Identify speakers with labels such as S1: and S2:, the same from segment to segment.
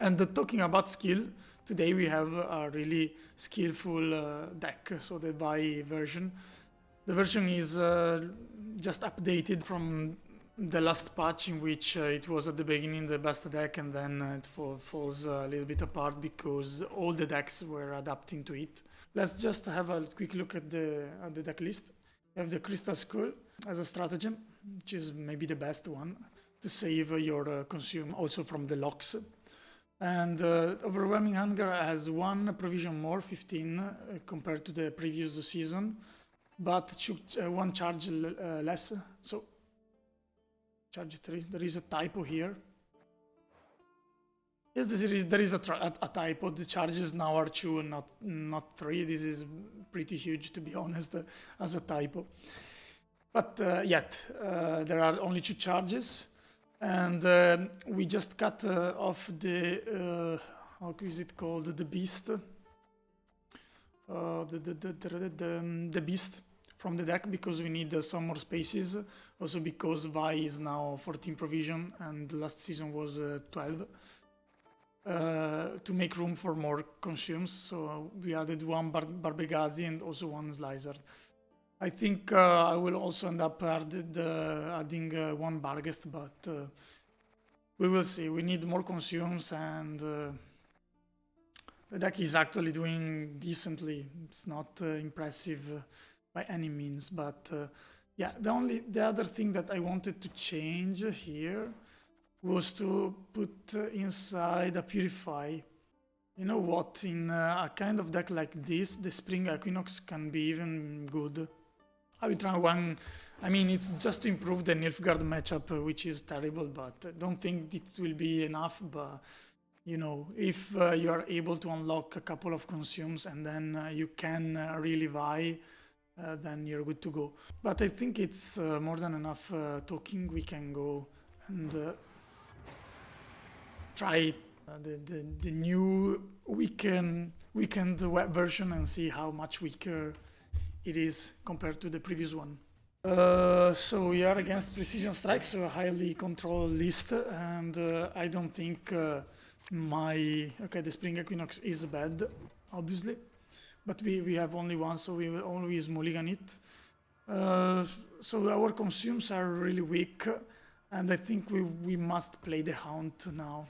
S1: And talking about skill, today we have a really skillful deck. So the Vi version. The version is just updated from the last patch, in which it was at the beginning the best deck, and then it falls a little bit apart because all the decks were adapting to it. Let's just have a quick look at the deck list. You have the Crystal Skull as a stratagem, which is maybe the best one to save your consume also from the locks. And Overwhelming Hunger has 1 provision more, 15, compared to the previous season, but 1 charge less. So charge 3. There is a typo here. Yes, there is a typo. The charges now are 2 and not 3. This is pretty huge, to be honest, as a typo. But yet, there are only 2 charges. And we just cut off the, how is it called? The beast. The beast from the deck, because we need some more spaces. Also because Vi is now 14 provision and last season was 12. To make room for more consumes. So we added 1 Barbegazi and also 1 Slicer. I think I will also end up adding 1 Barghest, but we will see. We need more consumes, and the deck is actually doing decently. It's not impressive by any means, but yeah, the other thing that I wanted to change here was to put inside a Purify. You know what, in a kind of deck like this, the Spring Equinox can be even good. I will try one. I mean, it's just to improve the Nilfgaard matchup, which is terrible, but I don't think it will be enough. But, you know, if you are able to unlock a couple of consumes and then you can really Vi, then you're good to go. But I think it's more than enough talking. We can go and try the new weekend web version and see how much weaker it is compared to the previous one. So we are against Precision Strikes, so a highly controlled list, and I don't think the Spring Equinox is bad, obviously, but we have only 1, so we will always mulligan it. So our consumes are really weak, and I think we must play the Haunt now,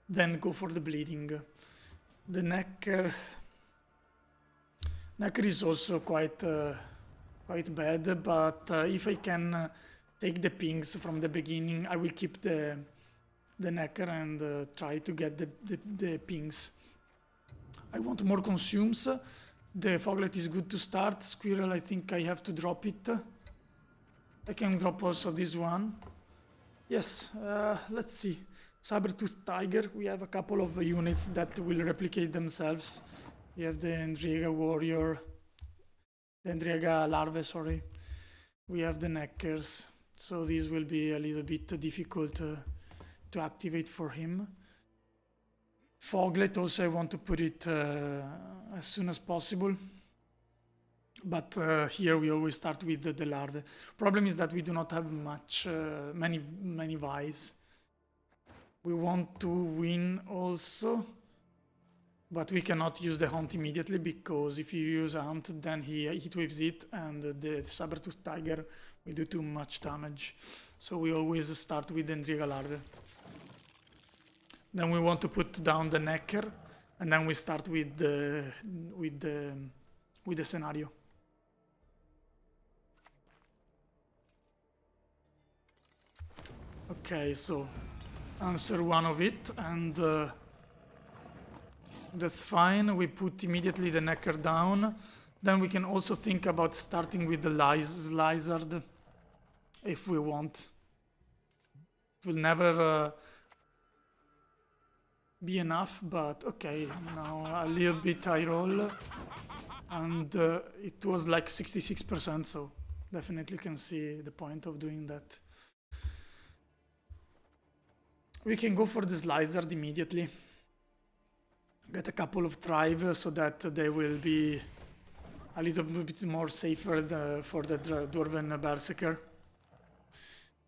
S1: then go for the bleeding. The Necker is also quite bad, but if I can take the pings from the beginning, I will keep the Necker and try to get the pings. I want more consumes. The Foglet is good to start. Squirrel, I think I have to drop it. I can drop also this one. Yes, let's see. Sabertooth Tiger, we have a couple of units that will replicate themselves. We have the Endriega Warrior, the Endriega Larvae, sorry. We have the Neckers, so this will be a little bit difficult to activate for him. Foglet also I want to put it as soon as possible, but here we always start with the Larvae. Problem is that we do not have many Vi's. We want to win also, but we cannot use the Haunt immediately, because if you use a Haunt, then he heatwaves it, and the Sabertooth Tiger will do too much damage. So we always start with the Endriega Larvae. Then we want to put down the Necker, and then we start with the scenario. Okay, so answer 1 of it, and that's fine. We put immediately the Necker down. Then we can also think about starting with the Lizard if we want. It will never be enough, but okay, now a little bit high roll, and it was like 66%, so definitely can see the point of doing that. We can go for this Lizard immediately. Get a couple of Thrive so that they will be a little bit more safer for the Dwarven Berserker.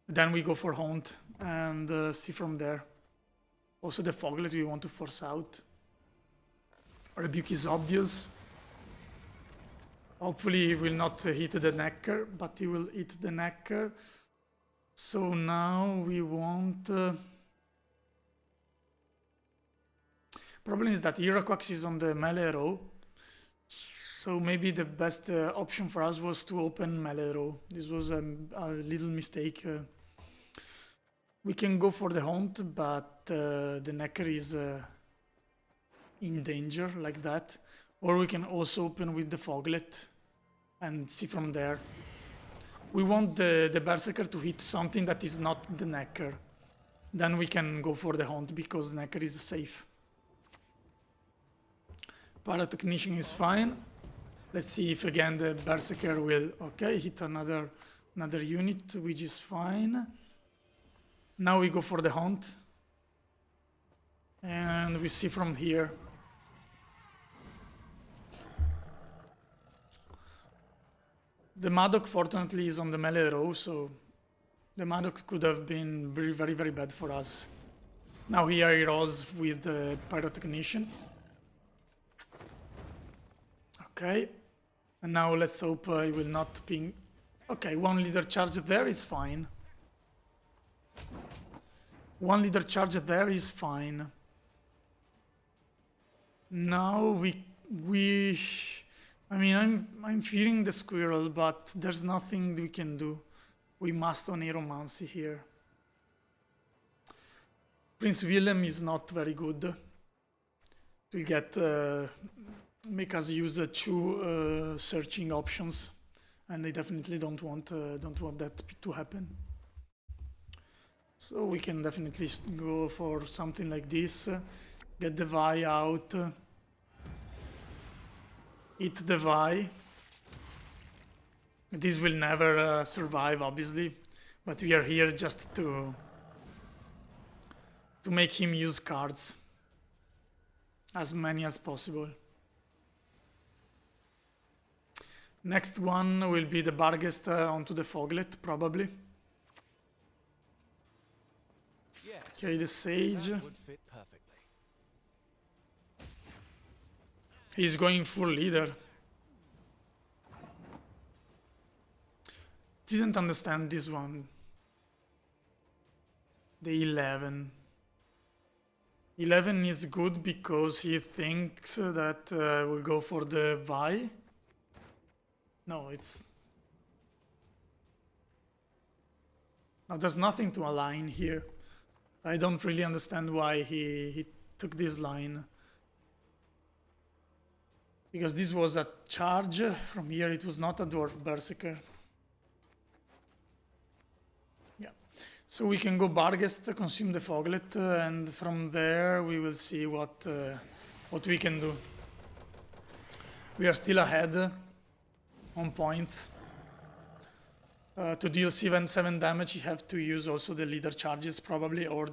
S1: Then we go for Haunt and see from there. Also the Foglet we want to force out. Rebuke is obvious. Hopefully he will not hit the Necker, but he will hit the Necker. So now we want... Problem is that Hiraquax is on the melee row. So maybe the best option for us was to open melee row. This was a little mistake. We can go for the Haunt, but the Necker is in danger like that. Or we can also open with the Foglet and see from there. We want the Berserker to hit something that is not the Necker. Then we can go for the Haunt because the Necker is safe. Pyrotechnician is fine. Let's see if again the Berserker will hit another unit, which is fine. Now we go for the Haunt. And we see from here. The Madoc fortunately is on the melee row, so the Madoc could have been very, very, very bad for us. Now here he rolls with the Pyrotechnician. Okay, and now let's hope he will not ping. Okay, one leader charge there is fine. One leader charge there is fine. Now I mean, I'm fearing the squirrel, but there's nothing we can do. We must on Aeromancy here. Prince Willem is not very good. We get make us use two searching options, and I definitely don't want that to happen. So we can definitely go for something like this. Get the Vi out. Hit the Vi. This will never survive, obviously, but we are here just to make him use cards. As many as possible. Next one will be the Barghest onto the Foglet, probably.
S2: Yes,
S1: okay, the Sage.
S2: that would fit perfectly.
S1: He's going full leader. Didn't understand this one. The 11. 11 is good because he thinks that we'll go for the Vi. No, it's... No, there's nothing to align here. I don't really understand why he took this line. Because this was a charge. From here it was not a Dwarf Berserker. Yeah. So we can go Barghest, consume the Foglet, and from there we will see what we can do. We are still ahead on points. To deal 7 damage, you have to use also the leader charges probably, or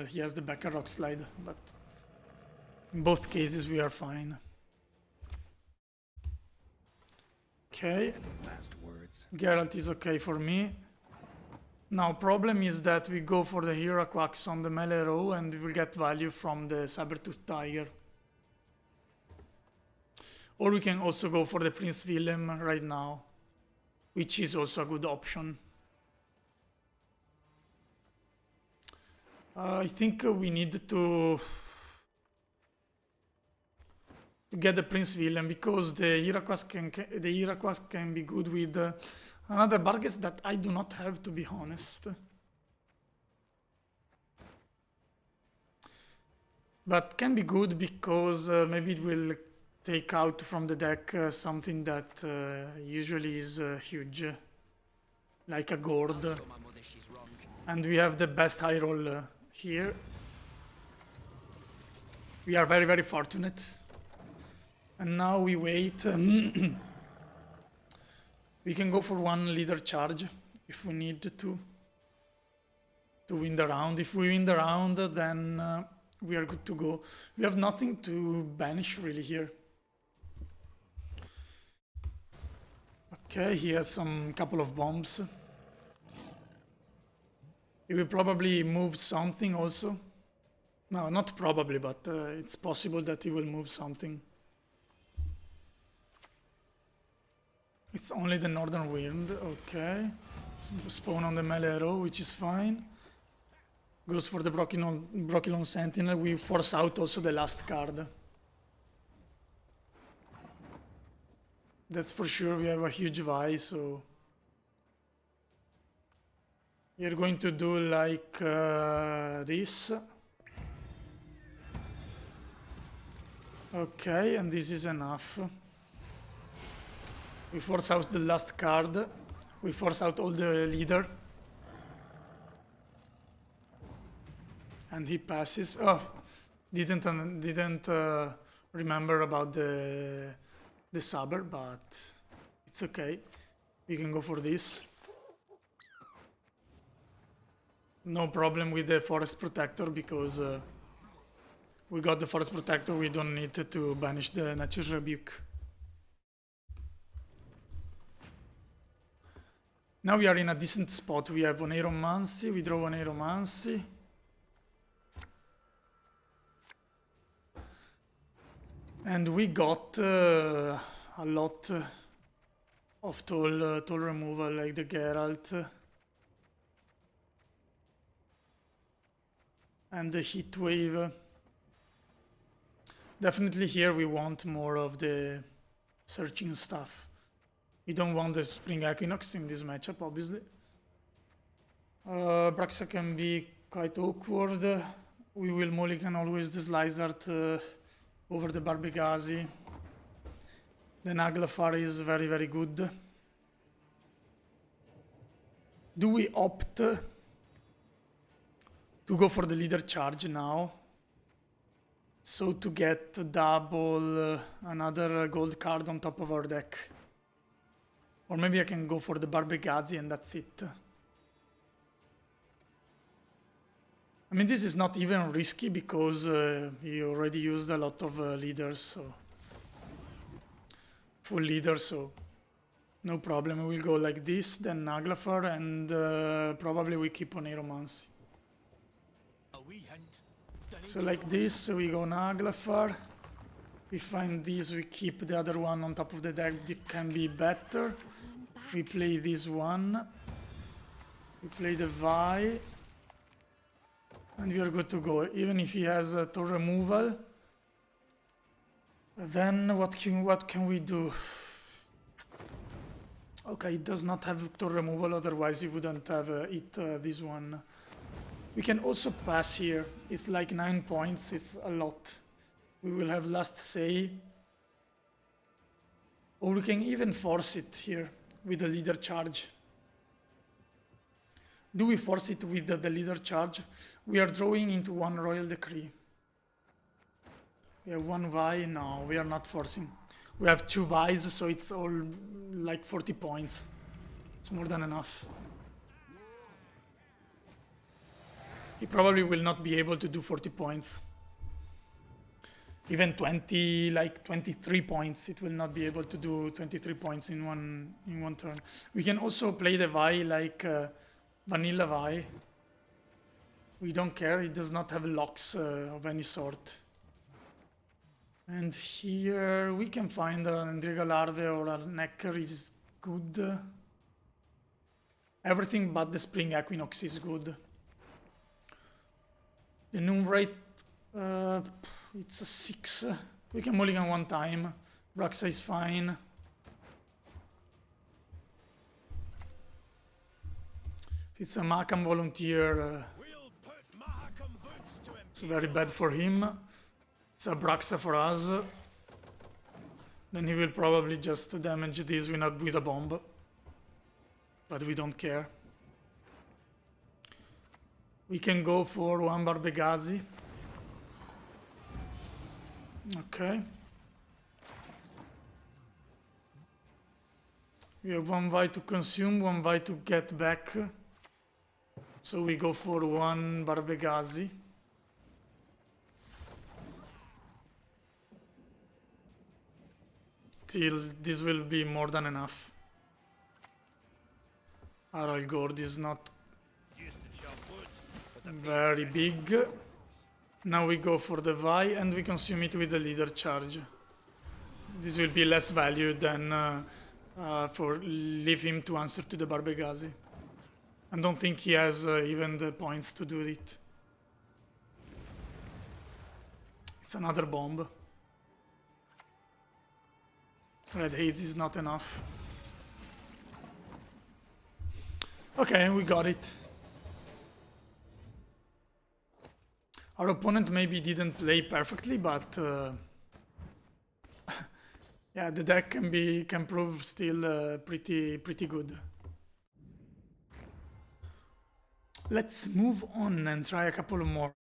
S1: he has the Becker Rock Slide, but in both cases we are fine. Okay, Geralt is okay for me. Now problem is that we go for the Hiraquax on the melee row and we will get value from the Sabertooth Tiger. Or we can also go for the Prince Willem right now, which is also a good option. I think we need to get the Prince Willem because the Hiraquax can be good with another Barghest that I do not have, to be honest. But can be good because maybe it will take out from the deck something that usually is huge, like a gourd. And we have the best high roll here. We are very, very fortunate. And now we wait. We can go for one leader charge if we need to win the round. If we win the round, then we are good to go. We have nothing to banish really here. Okay, he has some couple of bombs. He will probably move something also. No, not probably, but it's possible that he will move something. It's only the northern wind, okay. Spawn on the melee row, which is fine. Goes for the Brokilon Sentinel. We force out also the last card. That's for sure. We have a huge Vi, so we're going to do like this. Okay, and this is enough. We force out the last card. We force out all the leader. And he passes. Oh, didn't remember about the saber, but it's okay. We can go for this. No problem with the forest protector because we got the forest protector. We don't need to banish the nature's rebuke. Now we are in a decent spot. We have Oneiromancy. We draw Oneiromancy. And we got a lot of toll removal, like the Geralt and the heat wave. Definitely here we want more of the searching stuff. We don't want the Spring Equinox in this matchup, obviously. Braxa can be quite awkward. We will mulligan always the Slyzart over the Barbegazi. The Naglfar is very, very good. Do we opt to go for the leader charge now? So to get double another gold card on top of our deck. Or maybe I can go for the Barbegazi and that's it. I mean, this is not even risky because he already used a lot of leaders, so full leaders, so no problem. We will go like this, then Naglfar, and probably we keep on Aeromancy. So like this, so we go Naglfar. We find this, we keep the other one on top of the deck. It can be better. We play this one. We play the Vi. And we are good to go. Even if he has a toll removal, then what can we do? Okay, it does not have toll removal, otherwise he wouldn't have this one. We can also pass here. It's like 9 points, it's a lot. We will have last say. Or we can even force it here with the leader charge. Do we force it with the leader charge? We are drawing into one royal decree. We have one Vi. No, we are not forcing. We have 2 Vi's, so it's all like 40 points. It's more than enough. He probably will not be able to do 40 points. Even 20, like 23 points, it will not be able to do 23 points in one turn. We can also play the Vi like Vanilla Vi. We don't care, it does not have locks of any sort. And here we can find an Endriga Larvae or a Necker is good. Everything but the Spring Equinox is good. The Noon Rate, it's a 6. We can mulligan one time. Braxa is fine. It's a Mahakam Volunteer. It's very bad for him. It's a Braxa for us. Then he will probably just damage this with a bomb. But we don't care. We can go for one Barbegazi. Okay. We have one Vi to consume, one Vi to get back. So we go for one Barbegazi. Till this will be more than enough. Aral Gord is not very big. Now we go for the Vi and we consume it with the leader charge. This will be less value than for leave him to answer to the Barbegazi. I don't think he has even the points to do it. It's another bomb. Red Haze is not enough. Okay, we got it. Our opponent maybe didn't play perfectly, but yeah, the deck can prove still pretty good. Let's move on and try a couple more.